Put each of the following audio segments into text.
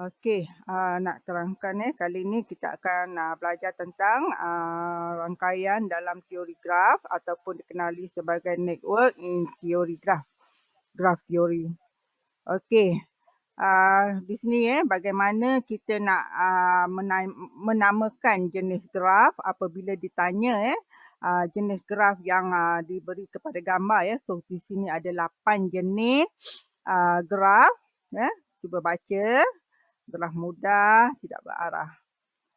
Okey, nak terangkan kali ni kita akan belajar tentang rangkaian dalam teori graf ataupun dikenali sebagai network in theory graph, graph theory. Okey, di sini bagaimana kita nak menamakan jenis graf apabila ditanya jenis graf yang diberi kepada gambar ya. So di sini ada 8 jenis graf ya. Cuba baca. Graf mudah tidak berarah.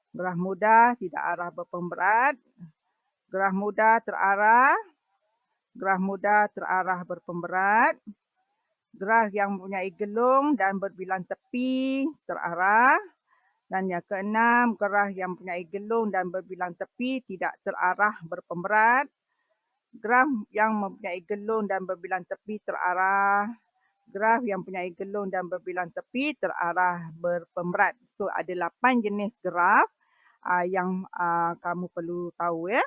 Graf mudah tidak arah berpemberat. Graf mudah terarah. Graf mudah terarah berpemberat. Graf yang mempunyai gelung dan berbilang tepi terarah. Dan yang keenam, graf yang mempunyai gelung dan berbilang tepi tidak terarah berpemberat. Graf yang mempunyai gelung dan berbilang tepi terarah. Graf yang mempunyai gelung dan berbilang tepi terarah berpemberat. So ada 8 jenis graf yang kamu perlu tahu ya.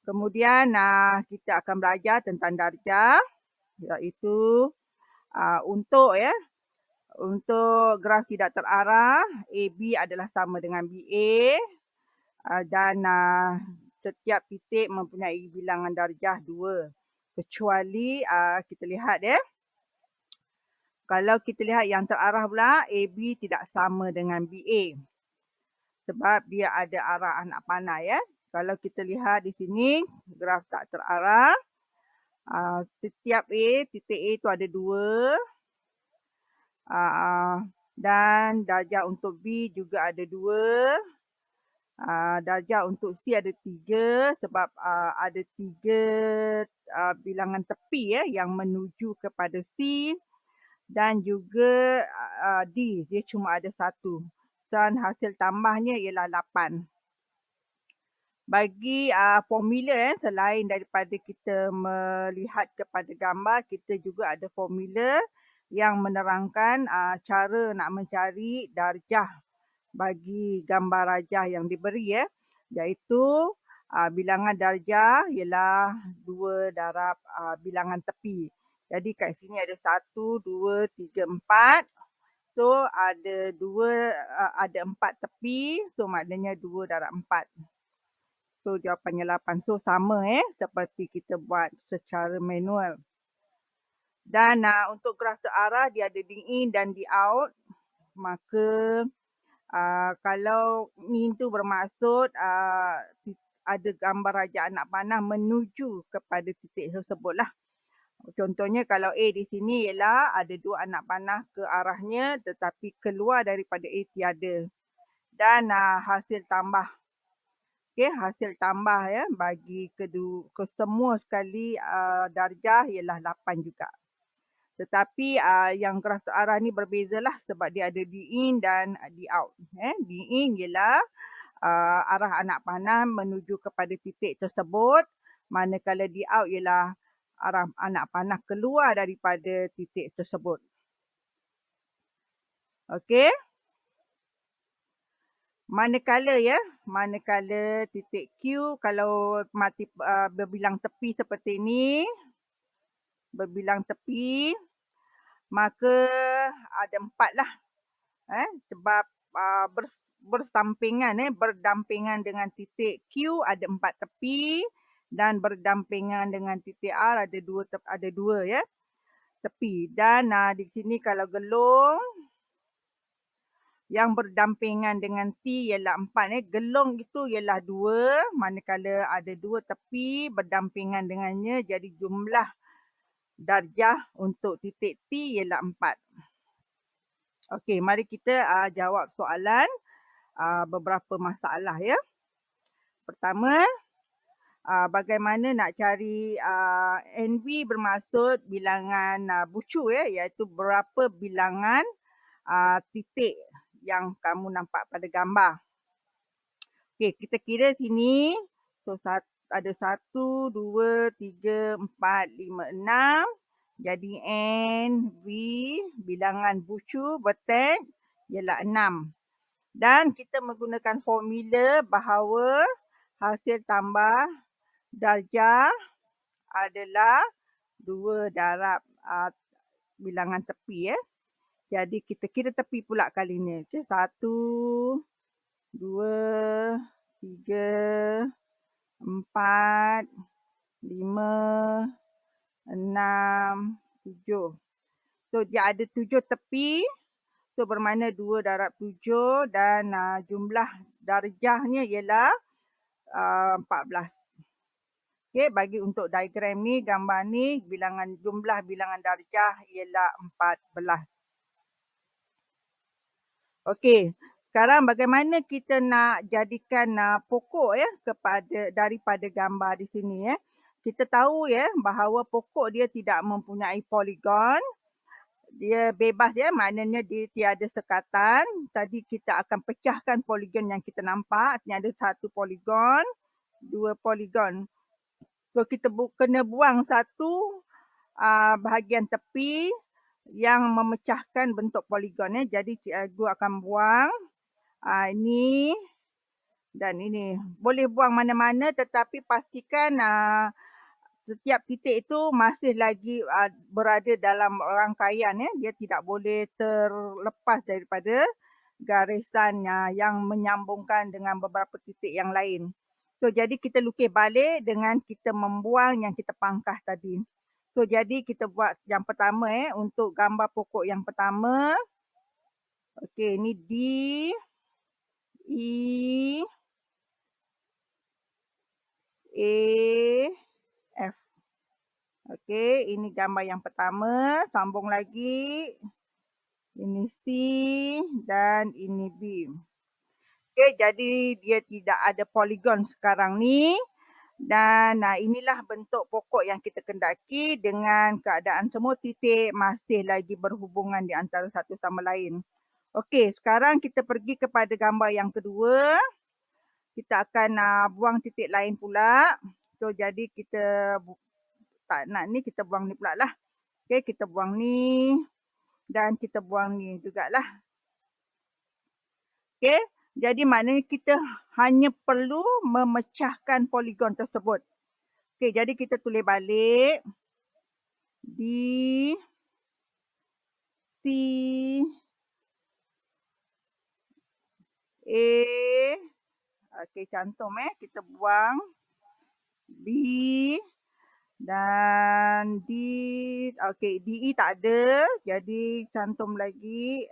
Kemudian kita akan belajar tentang darjah, iaitu untuk graf tidak terarah, AB adalah sama dengan BA dan setiap titik mempunyai bilangan darjah 2. Kecuali kita lihat kalau kita lihat yang terarah pula, AB tidak sama dengan BA. Sebab dia ada arah anak panah ya. Kalau kita lihat di sini, graf tak terarah. Setiap titik A itu ada 2. Dan darjah untuk B juga ada 2. Darjah untuk C ada 3 sebab ada 3 bilangan tepi yang menuju kepada C. Dan juga D, dia cuma ada 1. Dan hasil tambahnya ialah 8. Bagi formula selain daripada kita melihat kepada gambar, kita juga ada formula yang menerangkan cara nak mencari darjah bagi gambar rajah yang diberi iaitu bilangan darjah ialah 2 darab bilangan tepi. Jadi kat sini ada 1, 2, 3, 4. So ada 4 tepi. So maknanya 2 darab 4. So jawapannya 8. So sama seperti kita buat secara manual. Dan untuk graf terarah dia ada di in dan di out. Maka kalau ni tu bermaksud ada gambar rajah anak panah menuju kepada titik tersebut lah. Contohnya kalau A di sini ialah ada 2 anak panah ke arahnya tetapi keluar daripada A tiada. Dan hasil tambah. Okey, hasil tambah bagi kesemua sekali darjah ialah 8 juga. Tetapi yang graf terarah ni berbezalah sebab dia ada di in dan di out. Di in ialah arah anak panah menuju kepada titik tersebut, manakala di out ialah arah anak panah keluar daripada titik tersebut. Okey. Manakala titik Q kalau berbilang tepi seperti ini, berbilang tepi, maka ada 4 lah. Sebab berdampingan dengan titik Q ada 4 tepi dan berdampingan dengan titik R ada 2 tepi. Dan di sini kalau gelung yang berdampingan dengan T ialah 4 gelung itu ialah 2, manakala ada 2 tepi berdampingan dengannya, jadi jumlah darjah untuk titik T ialah 4. Okey, mari kita jawab soalan beberapa masalah ya. Pertama, bagaimana nak cari NV bermaksud bilangan bucu iaitu berapa bilangan titik yang kamu nampak pada gambar. Okey, kita kira sini. So ada 1, 2, 3, 4, 5, 6. Jadi NV bilangan bucu vertex ialah 6. Dan kita menggunakan formula bahawa hasil tambah darjah adalah 2 darab bilangan tepi Jadi kita kira tepi pula kali ni. Okey, 1, 2, 3, 4, 5, 6, 7. So dia ada 7 tepi. So bermakna 2 darab 7 dan jumlah darjahnya ialah 14. Okey, bagi untuk diagram ni, gambar ni, jumlah bilangan darjah ialah 14. Okey, sekarang bagaimana kita nak jadikan pokok ya daripada gambar di sini ya. Kita tahu ya bahawa pokok dia tidak mempunyai poligon. Dia bebas ya, maknanya dia tiada sekatan. Tadi kita akan pecahkan poligon yang kita nampak. Ini ada 1 poligon, 2 poligon. So kita kena buang satu bahagian tepi yang memecahkan bentuk poligon ya. Jadi cikgu akan buang ini dan ini. Boleh buang mana-mana tetapi pastikan setiap titik itu masih lagi berada dalam rangkaian ya. Dia tidak boleh terlepas daripada garisan yang menyambungkan dengan beberapa titik yang lain. So jadi kita lukis balik dengan kita membuang yang kita pangkas tadi. So jadi kita buat yang pertama untuk gambar pokok yang pertama. Okey, ini D, E, A, F. Okey, ini gambar yang pertama. Sambung lagi. Ini C dan ini B. Okey, jadi dia tidak ada poligon sekarang ni. Dan inilah bentuk pokok yang kita kendaki dengan keadaan semua titik masih lagi berhubungan di antara satu sama lain. Okey, sekarang kita pergi kepada gambar yang kedua. Kita akan buang titik lain pula. So, jadi kita tak nak ni, kita buang ni pula lah. Okey, kita buang ni dan kita buang ni jugalah. Okey, jadi maknanya kita hanya perlu memecahkan poligon tersebut. Okey, jadi kita tulis balik. D, C, A. Okey, cantum kita buang. B dan D. Okey, DE tak ada. Jadi cantum lagi.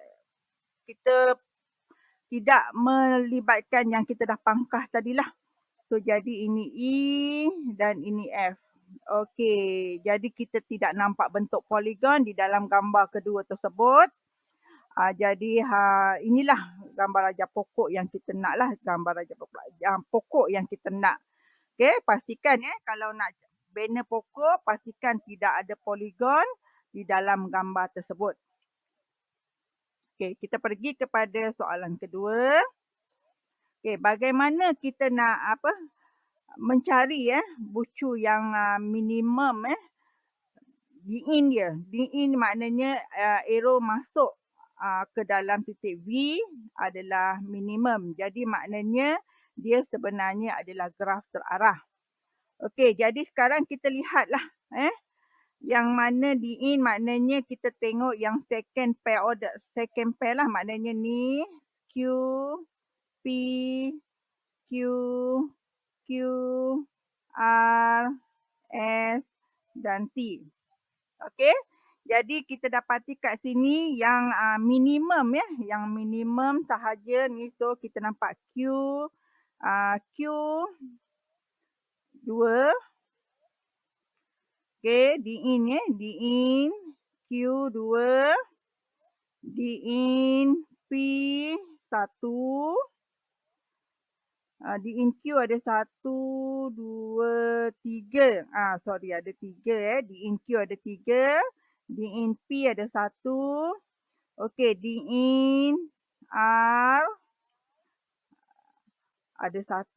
Kita tidak melibatkan yang kita dah pangkas tadilah. So jadi ini E dan ini F. Okey, jadi kita tidak nampak bentuk poligon di dalam gambar kedua tersebut. Jadi inilah gambar raja pokok yang kita nak lah. Gambar raja pokok yang kita nak. Okey, pastikan kalau nak banner pokok, pastikan tidak ada poligon di dalam gambar tersebut. Okey, kita pergi kepada soalan kedua. Okey, bagaimana kita nak mencari bucu yang minimum D-in dia. D-in maknanya arrow masuk ke dalam titik V adalah minimum. Jadi maknanya dia sebenarnya adalah graf terarah. Okey, jadi sekarang kita lihatlah yang mana D-in maknanya kita tengok yang second pair lah, maknanya ni Q, P, Q, Q, R, S dan T. Okey, jadi kita dapati kat sini yang minimum yang minimum sahaja ni. So kita nampak Q, Q 2. Okey, D-in D-in Q 2, D-in P 1. D-in Q ada 1, 2, 3. Sorry, ada 3 D-in Q ada 3. D-in P ada 1. Okey, D-in R ada 1.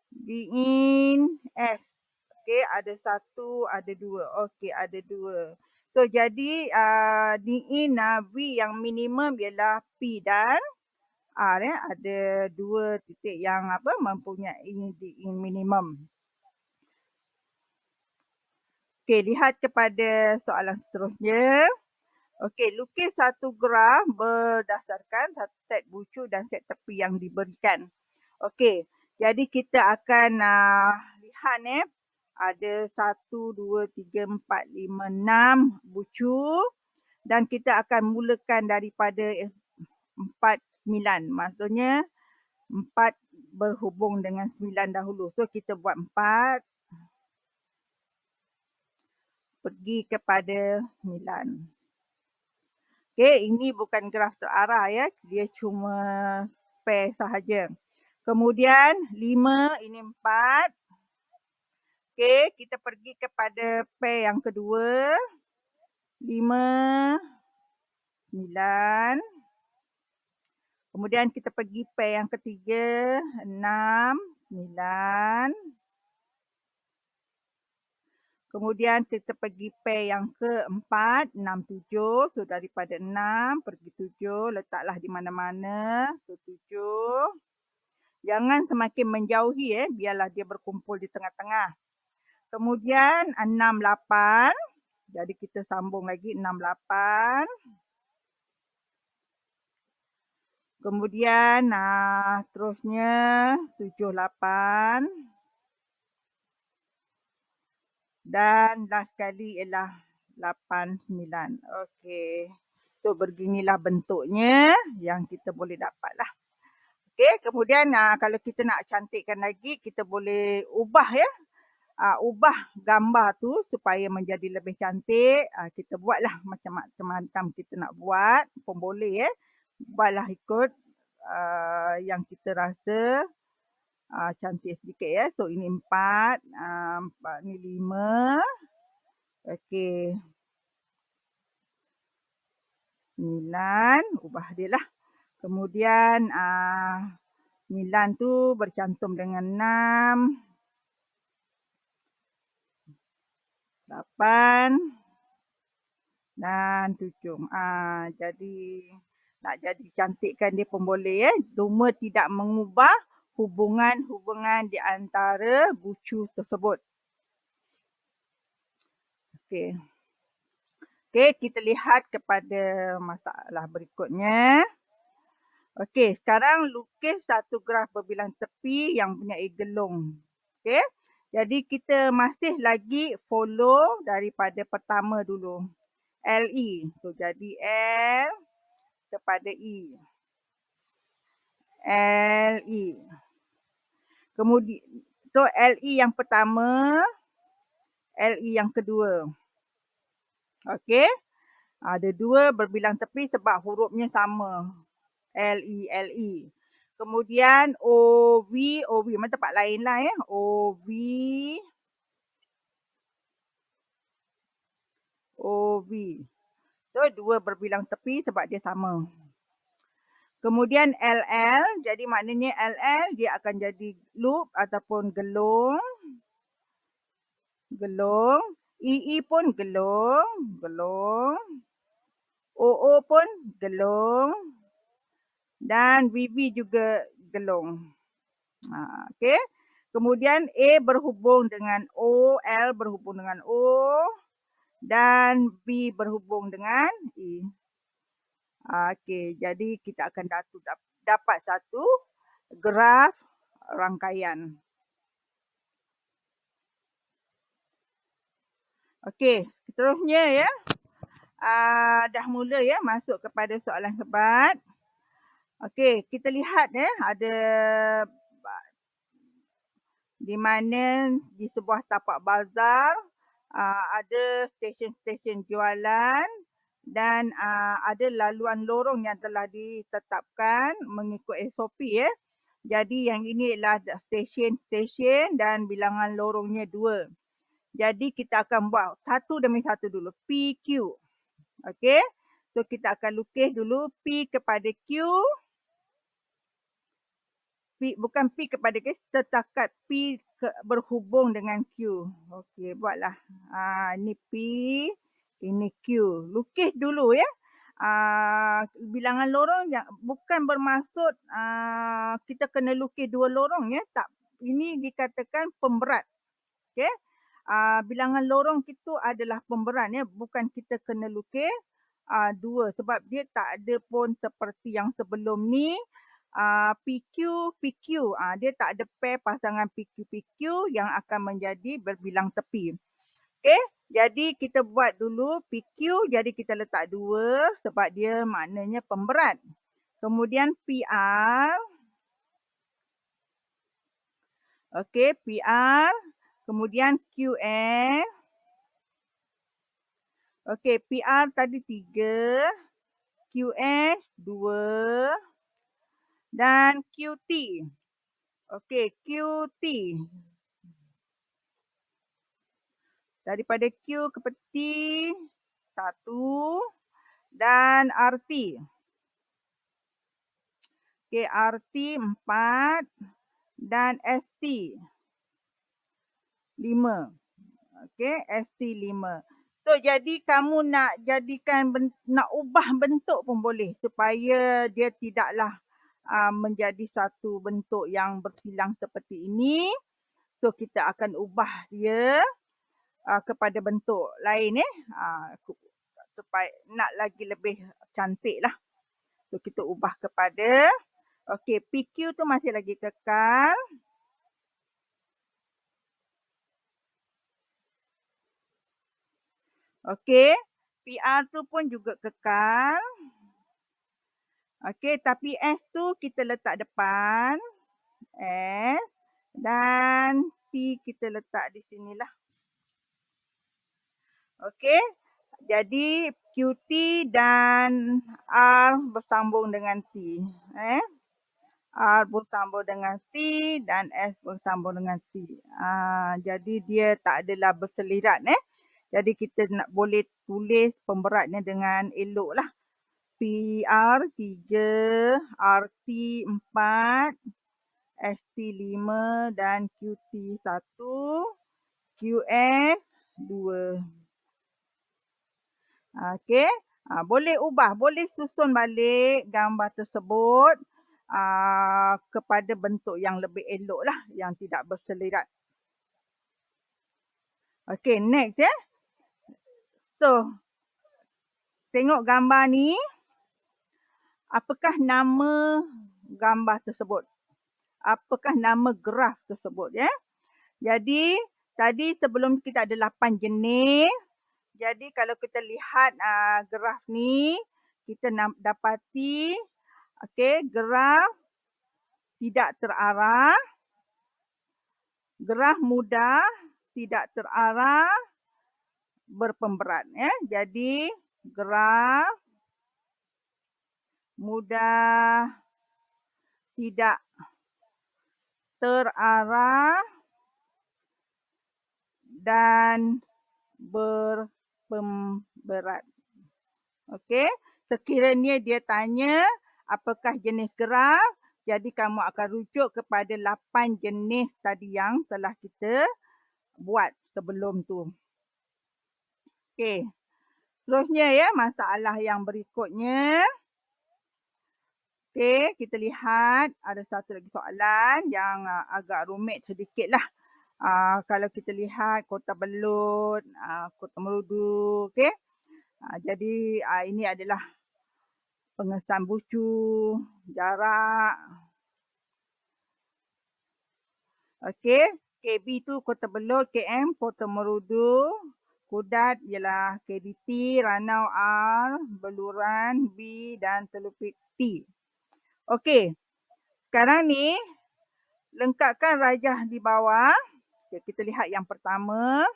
D-in S. Okey, ada 1, ada 2. Okey, ada 2. So jadi D-in V yang minimum ialah P dan R ada 2 titik yang mempunyai D-in minimum. Okey, lihat kepada soalan seterusnya. Okey, lukis satu graf berdasarkan satu set bucu dan set tepi yang diberikan. Okey, jadi kita akan lihat ni, ada 1, 2, 3, 4, 5, 6 bucu dan kita akan mulakan daripada 4, 9. Maksudnya 4 berhubung dengan 9 dahulu. So kita buat 4 pergi kepada 9. Okey, ini bukan graf terarah ya, dia cuma pair sahaja. Kemudian 5, ini 4. Okey, kita pergi kepada pair yang kedua. 5, 9. Kemudian kita pergi pair yang ketiga. 6, 9. Kemudian kita pergi pair yang keempat. 6, 7. So daripada 6 pergi 7. Letaklah di mana-mana. So 7. Jangan semakin menjauhi biarlah dia berkumpul di tengah-tengah. Kemudian 6, 8. Jadi kita sambung lagi 6, 8. Kemudian terusnya 7, 8. Dan last sekali ialah 8, 9. Okey. So beginilah bentuknya yang kita boleh dapat lah. Okey, kemudian kalau kita nak cantikkan lagi, kita boleh ubah ya. Ubah gambar tu supaya menjadi lebih cantik. Kita buatlah macam-macam kita nak buat pun boleh ya. Buatlah ikut yang kita rasa cantik sedikit ya. So ini 4, 4 ni 5. Okey. 9, ubah dia lah. Kemudian 9 tu bercantum dengan 6. 8 dan 7. Jadi nak jadi cantikkan dia pun boleh ya. Cuma tidak mengubah hubungan-hubungan di antara bucu tersebut. Okey. Okey, kita lihat kepada masalah berikutnya. Okey, sekarang lukis satu graf berbilang tepi yang mempunyai gelung. Okey. Jadi kita masih lagi follow daripada pertama dulu. LE. So jadi L kepada E. LE. Kemudian so LE yang pertama, LE yang kedua. Okey. Ada dua berbilang tepi sebab hurufnya sama. LE, LE. Kemudian OV, OV. Mana tempat lain lah ya. OV. OV. So dua berbilang tepi sebab dia sama. Kemudian LL, jadi maknanya LL dia akan jadi loop ataupun gelung. Gelung. EE pun gelung. Gelung. OO pun gelung. Dan VV juga gelung. Okey. Kemudian A berhubung dengan O, L berhubung dengan O. Dan V berhubung dengan E. Okey, jadi kita akan dapat satu graf rangkaian. Okey, seterusnya ya. Dah mula ya masuk kepada soalan hebat. Okey, kita lihat ya ada di mana di sebuah tapak bazar ada stesen-stesen jualan dan ada laluan lorong yang telah ditetapkan mengikut SOP ya. Jadi yang ini adalah stesen-stesen dan bilangan lorongnya 2. Jadi kita akan buat satu demi satu dulu. PQ. Okey. So kita akan lukis dulu P kepada Q. P, bukan P kepada Q, setakat P berhubung dengan Q. Okey, buatlah. Ini P. Ini Q. Lukis dulu ya. Bilangan lorong yang bukan bermaksud kita kena lukis dua lorong ya. Tak. Ini dikatakan pemberat. Okey. Bilangan lorong itu adalah pemberat ya. Bukan kita kena lukis 2 sebab dia tak ada pun seperti yang sebelum ni, PQ, PQ. Dia tak ada pair pasangan PQ, PQ yang akan menjadi berbilang tepi. Okey, jadi kita buat dulu PQ, jadi kita letak 2 sebab dia maknanya pemberat. Kemudian PR. Okey, PR. Kemudian QS. Okey, PR tadi 3. QS 2. Dan QT. Okey, QT. Daripada Q ke peti 1 dan RT. Okey, RT 4 dan ST 5. Okey, ST 5. So jadi kamu nak jadikan nak ubah bentuk pun boleh supaya dia tidaklah menjadi satu bentuk yang bersilang seperti ini. So kita akan ubah dia kepada bentuk lain supaya nak lagi lebih cantik lah. So kita ubah kepada okey, PQ tu masih lagi kekal. Okey, PR tu pun juga kekal. Okey, tapi S tu kita letak depan. S. Dan T kita letak di sinilah. Okey, jadi QT dan R bersambung dengan T. R bersambung dengan T dan S bersambung dengan T. Jadi dia tak adalah berselirat. Jadi kita nak boleh tulis pemberatnya dengan elok lah. PR 3, RT 4, ST 5 dan QT 1, QS 2. Okey, boleh ubah, boleh susun balik gambar tersebut kepada bentuk yang lebih elok lah, yang tidak berselirat. Okey, next ya. So, tengok gambar ni. Apakah nama gambar tersebut? Apakah nama graf tersebut ya? Jadi, tadi sebelum kita ada 8 jenis. Jadi, kalau kita lihat graf ni, kita dapati okey, graf tidak terarah, graf mudah, tidak terarah, berpemberat ya. Jadi graf mudah, tidak terarah dan berpemberat. Okey, sekiranya dia tanya apakah jenis graf, jadi kamu akan rujuk kepada 8 jenis tadi yang telah kita buat sebelum tu. Okey. Seterusnya ya, masalah yang berikutnya. Okey, kita lihat ada satu lagi soalan yang agak rumit sedikit lah. Kalau kita lihat kota belut, kota merudu, okey. Jadi ini adalah pengesan bucu, jarak. Okey, KB tu kota belut, KM kota merudu. Kudat ialah KDT, Ranau R, Beluran B dan Telupit T. Okey, sekarang ni lengkapkan rajah di bawah. Okay, kita lihat yang pertama.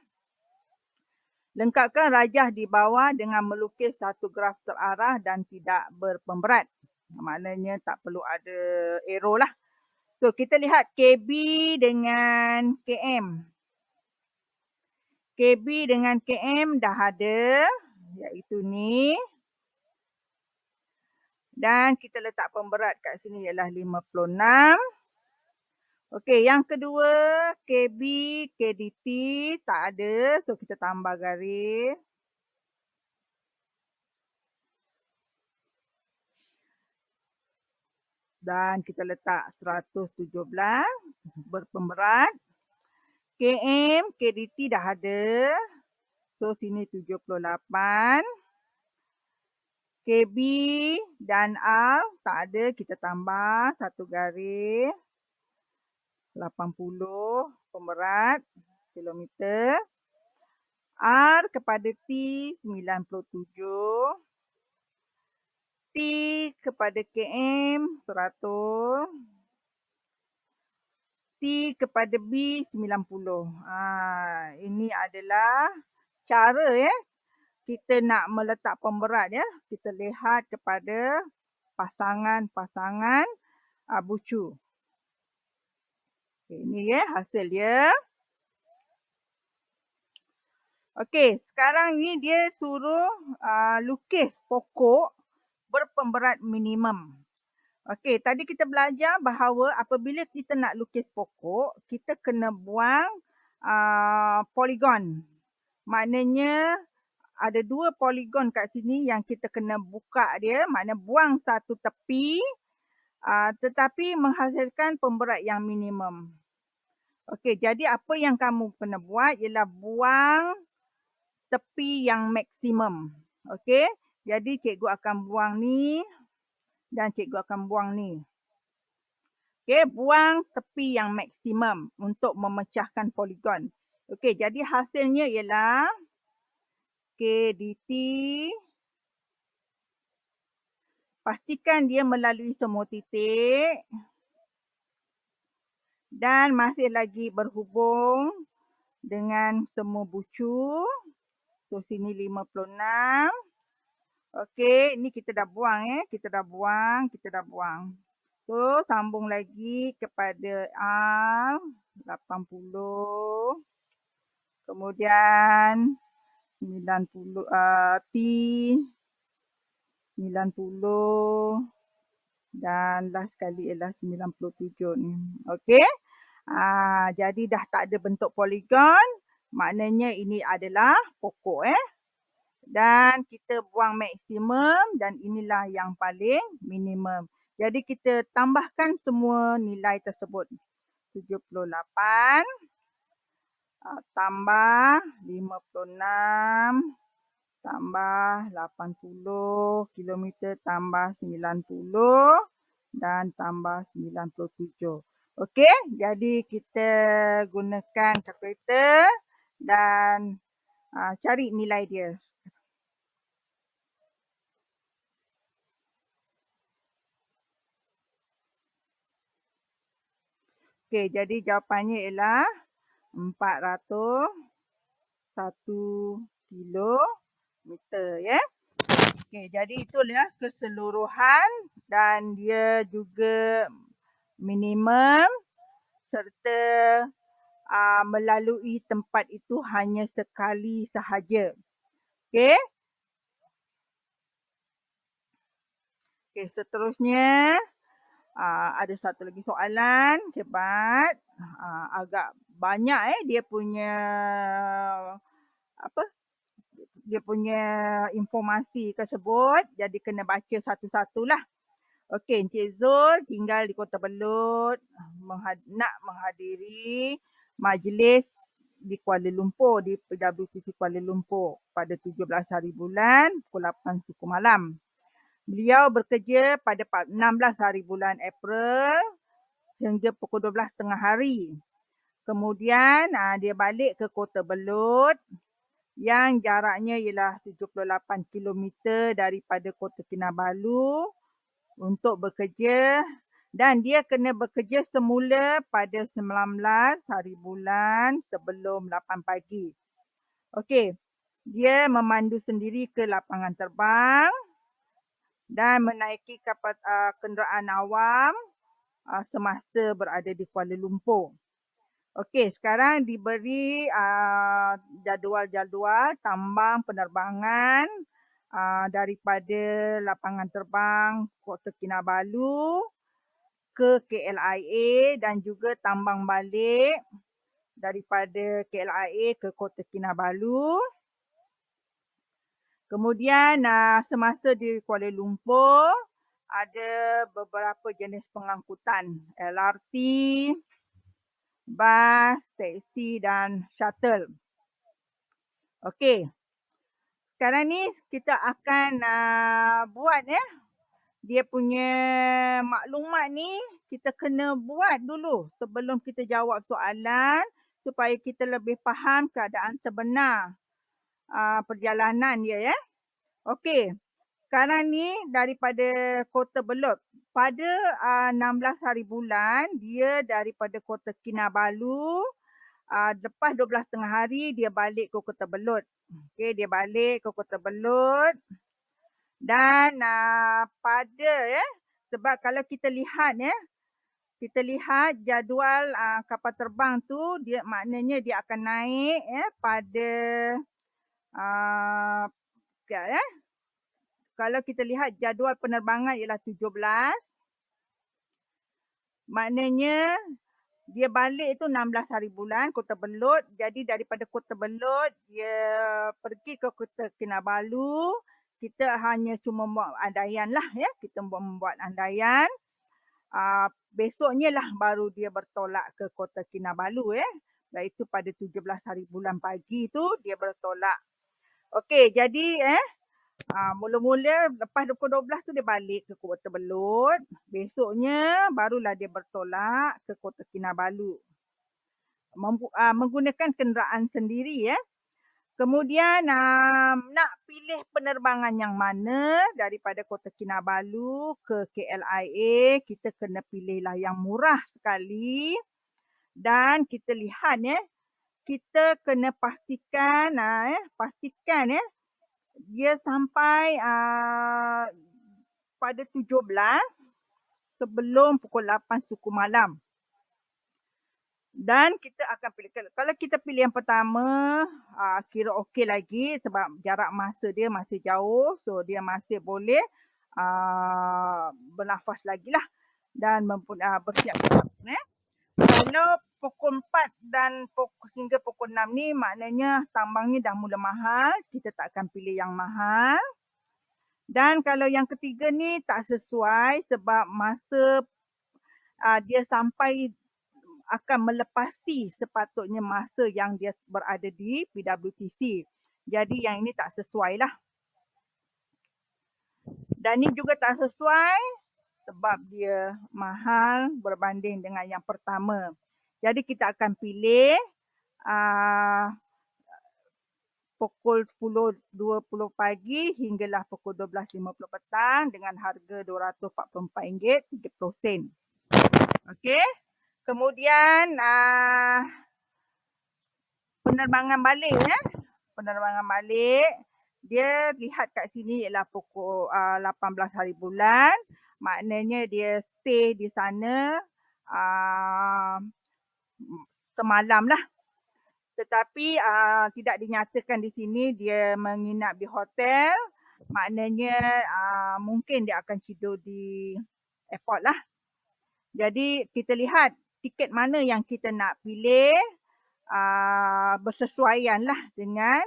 Lengkapkan rajah di bawah dengan melukis satu graf terarah dan tidak berpemberat. Maknanya tak perlu ada arrow lah. So kita lihat KB dengan KM. KB dengan KM dah ada, iaitu ni. Dan kita letak pemberat kat sini ialah 56. Okey, yang kedua KB, KDT tak ada. So kita tambah garis. Dan kita letak 117 berpemberat. KM, KDT dah ada. So sini 78. KB dan R tak ada, kita tambah 1 garis 80 pemberat kilometer. R kepada T 97. T kepada KM 100. T kepada B 90. Ini adalah cara kita nak meletak pemberat Kita lihat kepada pasangan-pasangan bucu. Ini hasil dia. Okey, sekarang ni dia suruh lukis pokok berpemberat minimum. Okey, tadi kita belajar bahawa apabila kita nak lukis pokok, kita kena buang poligon. Maknanya ada 2 poligon kat sini yang kita kena buka dia, makna buang satu tepi tetapi menghasilkan pemberat yang minimum. Okey, jadi apa yang kamu kena buat ialah buang tepi yang maksimum. Okey, jadi cikgu akan buang ni dan cikgu akan buang ni. Okey, buang tepi yang maksimum untuk memecahkan poligon. Okey, jadi hasilnya ialah KDT. Pastikan dia melalui semua titik dan masih lagi berhubung dengan semua bucu. So, sini 56. Okey, ni kita dah buang kita dah buang. So, sambung lagi kepada R 80. Kemudian 90 T 90 dan last sekali ialah 97 ni. Okey. Jadi dah tak ada bentuk poligon, maknanya ini adalah pokok Dan kita buang maksimum dan inilah yang paling minimum. Jadi kita tambahkan semua nilai tersebut. 78 tambah 56 tambah 80 kilometer tambah 90 dan tambah 97. Okey, jadi kita gunakan kalkulator dan cari nilai dia. Okey, jadi jawapannya ialah 401 kilometer Okey, jadi itulah keseluruhan dan dia juga minimum serta melalui tempat itu hanya sekali sahaja. Okey. Okey, seterusnya ada satu lagi soalan, cepat. Agak banyak dia punya dia punya informasi tersebut, jadi kena baca satu-satulah. Okey, Encik Zul tinggal di Kota Belud, nak menghadiri majlis di Kuala Lumpur, di PWTC Kuala Lumpur pada 17 hari bulan pukul 8 suku malam. Beliau bekerja pada 16 hari bulan April hingga pukul 12 tengah hari. Kemudian dia balik ke Kota Belud yang jaraknya ialah 78 km daripada Kota Kinabalu untuk bekerja dan dia kena bekerja semula pada 19 hari bulan sebelum 8 pagi. Okey, dia memandu sendiri ke lapangan terbang dan menaiki kenderaan awam semasa berada di Kuala Lumpur. Okey, sekarang diberi jadual-jadual tambang penerbangan daripada lapangan terbang Kota Kinabalu ke KLIA dan juga tambang balik daripada KLIA ke Kota Kinabalu. Kemudian semasa di Kuala Lumpur ada beberapa jenis pengangkutan, LRT, bas, teksi dan shuttle. Okey. sekarang ni kita akan buat ya. Dia punya maklumat ni kita kena buat dulu sebelum kita jawab soalan supaya kita lebih faham keadaan sebenar perjalanan dia ya. Okey. Sekarang ni daripada Kota Belud. Pada 16 hari bulan dia daripada Kota Kinabalu. Lepas 12 tengah hari dia balik ke Kota Belud. Okey, dia balik ke Kota Belud. Dan pada ya, sebab kalau kita lihat ya, kita lihat jadual kapal terbang tu, dia maknanya dia akan naik ya pada ya. Kalau kita lihat jadual penerbangan ialah 17. Maknanya dia balik tu 16 hari bulan Kota Belud. Jadi daripada Kota Belud dia pergi ke Kota Kinabalu. Kita hanya cuma buat andaian lah ya. Kita membuat andaian. Besoknya lah baru dia bertolak ke Kota Kinabalu ya. Iaitu pada 17 hari bulan pagi tu dia bertolak. Okey, jadi mula-mula lepas pukul 12 tu dia balik ke Kota Belud. Besoknya barulah dia bertolak ke Kota Kinabalu. Menggunakan kenderaan sendiri ya. Kemudian nak pilih penerbangan yang mana daripada Kota Kinabalu ke KLIA, kita kena pilihlah yang murah sekali. Dan kita lihat ya, kita kena pastikan dia sampai pada 17 sebelum pukul 8 suku malam. Dan kita akan pilih, kalau kita pilih yang pertama, kira okey lagi sebab jarak masa dia masih jauh. So dia masih boleh bernafas lagi lah dan bersiap-siap. Kalau pukul 4 dan hingga pukul 6 ni maknanya tambangnya dah mula mahal. Kita tak akan pilih yang mahal. Dan kalau yang ketiga ni tak sesuai sebab masa dia sampai akan melepasi sepatutnya masa yang dia berada di PWTC. Jadi yang ini tak sesuai lah. Dan ini juga tak sesuai sebab dia mahal berbanding dengan yang pertama. Jadi kita akan pilih pukul 10.20 pagi hinggalah pukul 12.50 petang dengan harga RM244.30. Okey. Kemudian penerbangan balik ya. Penerbangan balik dia lihat kat sini ialah pukul 18 hari bulan. Maknanya dia stay di sana semalam lah. Tetapi tidak dinyatakan di sini dia menginap di hotel. Maknanya mungkin dia akan tidur di airport lah. Jadi kita lihat tiket mana yang kita nak pilih bersesuaian lah dengan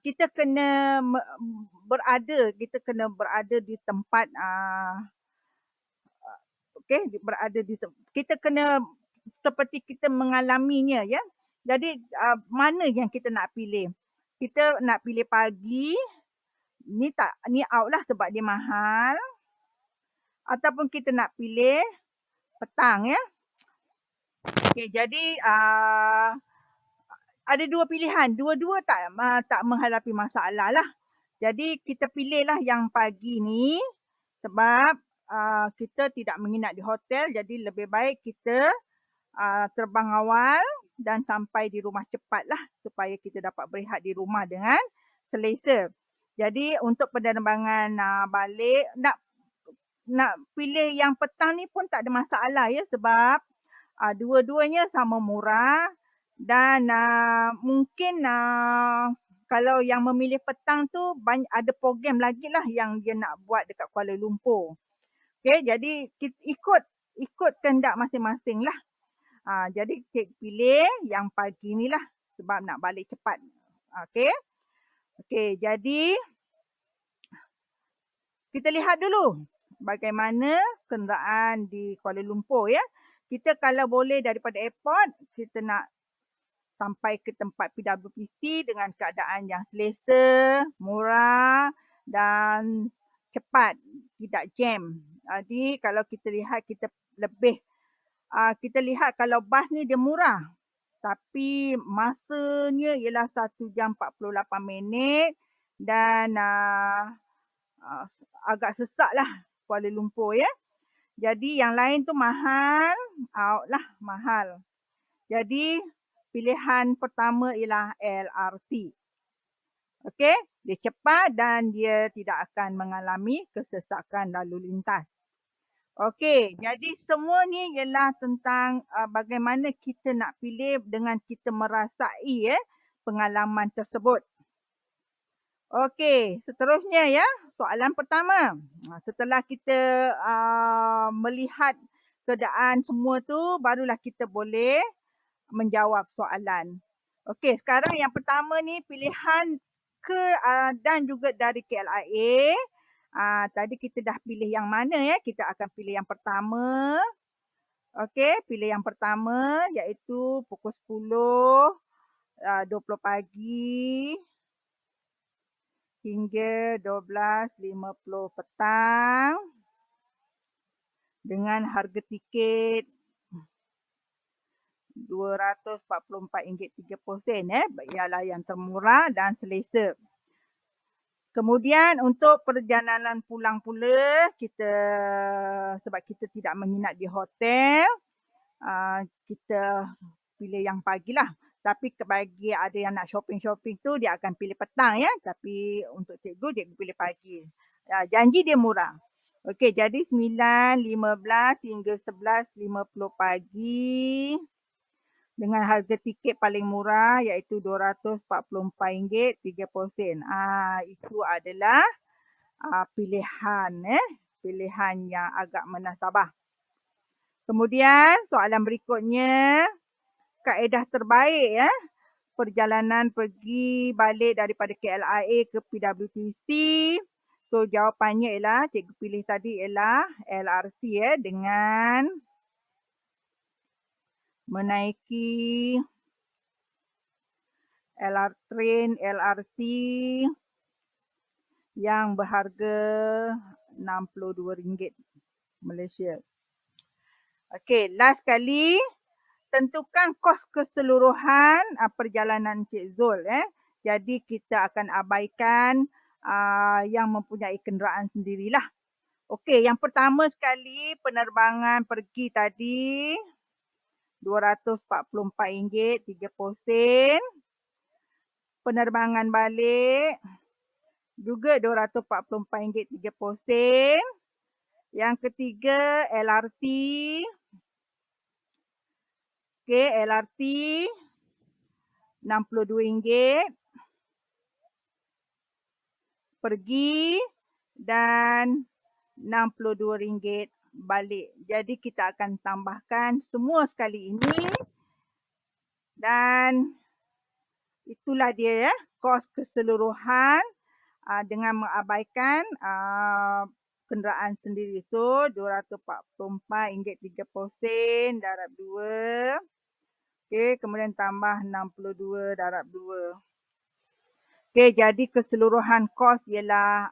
kita kena berada di tempat kita kena seperti kita mengalaminya ya. Jadi mana yang kita nak pilih? Kita nak pilih pagi. Ni out lah sebab dia mahal. Ataupun kita nak pilih petang ya. Okey, jadi ada dua pilihan. Dua-dua tak menghadapi masalah lah. Jadi kita pilihlah yang pagi ni sebab kita tidak menginap di hotel. Jadi lebih baik kita terbang awal dan sampai di rumah cepat lah supaya kita dapat berehat di rumah dengan selesa. Jadi untuk penerbangan balik nak pilih yang petang ni pun tak ada masalah ya sebab dua-duanya sama murah dan mungkin kalau yang memilih petang tu ada program lagi lah yang dia nak buat dekat Kuala Lumpur. Okay, jadi kita ikut kehendak masing-masing lah. Jadi kita pilih yang pagi ni lah sebab nak balik cepat. Okay, jadi kita lihat dulu bagaimana kenderaan di Kuala Lumpur ya. Kita kalau boleh daripada airport, kita nak sampai ke tempat PWPC dengan keadaan yang selesa, murah dan cepat, tidak jam. Jadi kalau kita lihat kita lihat kalau bas ni dia murah, tapi masanya ialah 1 jam 48 minit dan uh, agak sesaklah Kuala Lumpur ya. Jadi yang lain tu mahal, out lah mahal. Jadi pilihan pertama ialah LRT. Okey, dia cepat dan dia tidak akan mengalami kesesakan lalu lintas. Okey, jadi semua ni ialah tentang bagaimana kita nak pilih dengan kita merasai pengalaman tersebut. Okey, seterusnya ya, soalan pertama. Setelah kita melihat keadaan semua tu, barulah kita boleh menjawab soalan. Okey, sekarang yang pertama ni pilihan ke dan juga dari KLIA. Tadi kita dah pilih yang mana ya? Kita akan pilih yang pertama. Okey, pilih yang pertama iaitu pukul 10.20 pagi hingga 12.50 petang dengan harga tiket RM244.30 ialah yang termurah dan selesa. Kemudian untuk perjalanan pulang pula, sebab kita tidak menginap di hotel, kita pilih yang pagilah. Tapi bagi ada yang nak shopping-shopping tu dia akan pilih petang ya. Tapi untuk cikgu pilih pagi. Janji dia murah. Okey, jadi 9.15 hingga 11.50 pagi dengan harga tiket paling murah iaitu RM244.30. Itu adalah pilihan yang agak menasabah. Kemudian soalan berikutnya, kaedah terbaik perjalanan pergi balik daripada KLIA ke PWTC. So jawapannya ialah cikgu pilih tadi ialah LRT dengan menaiki train LRT yang berharga RM62 Malaysia. Okey, last kali tentukan kos keseluruhan perjalanan Cik Zul. Jadi kita akan abaikan yang mempunyai kenderaan sendirilah. Okey, yang pertama sekali penerbangan pergi tadi RM244.30. Penerbangan balik juga RM244.30. Yang ketiga LRT. Okey, LRT RM62 pergi dan RM62 balik. Jadi kita akan tambahkan semua sekali ini dan itulah dia kos keseluruhan dengan mengabaikan kenderaan sendiri. So RM244.30 darab 2. Okey, kemudian tambah 62 darab 2. Okey, jadi keseluruhan kos ialah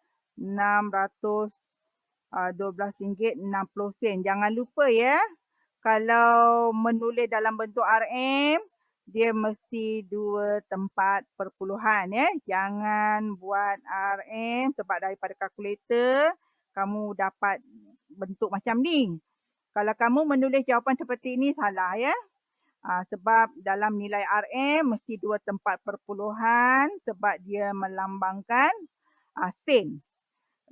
RM612.60. Jangan lupa ya, kalau menulis dalam bentuk RM, dia mesti 2 tempat perpuluhan ya. Jangan buat RM sebab daripada kalkulator kamu dapat bentuk macam ni. Kalau kamu menulis jawapan seperti ini salah ya. Sebab dalam nilai RM mesti 2 tempat perpuluhan sebab dia melambangkan sen.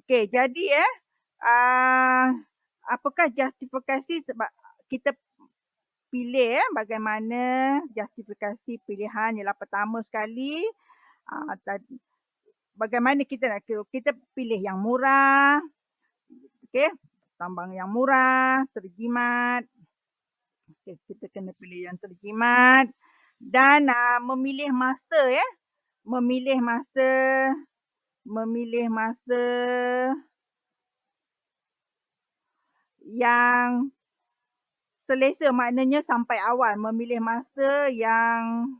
Okey, jadi apakah justifikasi sebab kita pilih bagaimana justifikasi pilihan ialah pertama sekali bagaimana kita nak kita pilih yang murah. Okey, tambang yang murah, terjimat. Okay, kita kena pilih yang terjimat dan memilih masa ya. Memilih masa yang selesa maknanya sampai awal, memilih masa yang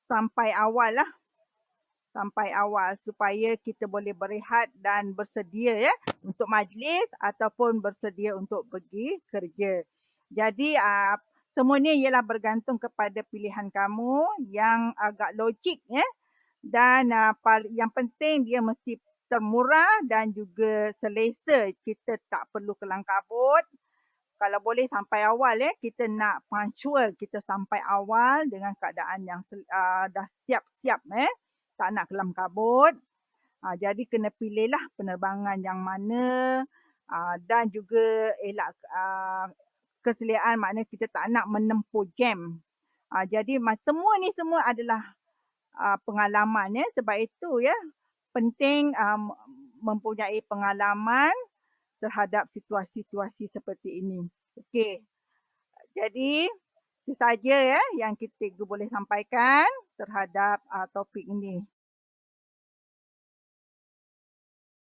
sampai awal lah, sampai awal supaya kita boleh berehat dan bersedia ya untuk majlis ataupun bersedia untuk pergi kerja. Jadi semua ni ialah bergantung kepada pilihan kamu yang agak logik ya, dan yang penting dia mesti termurah dan juga selesa. Kita tak perlu kelang kabut. Kalau boleh sampai awal ya, kita nak punctual, kita sampai awal dengan keadaan yang dah siap-siap tak nak kelam kabut. Jadi kena pilihlah penerbangan yang mana, dan juga elak keseliaan, maknanya kita tak nak menempuh jam. Jadi semua adalah pengalaman ya. Sebab itu ya, penting mempunyai pengalaman terhadap situasi-situasi seperti ini. Okey. Jadi itu saja ya yang kita boleh sampaikan terhadap topik ini.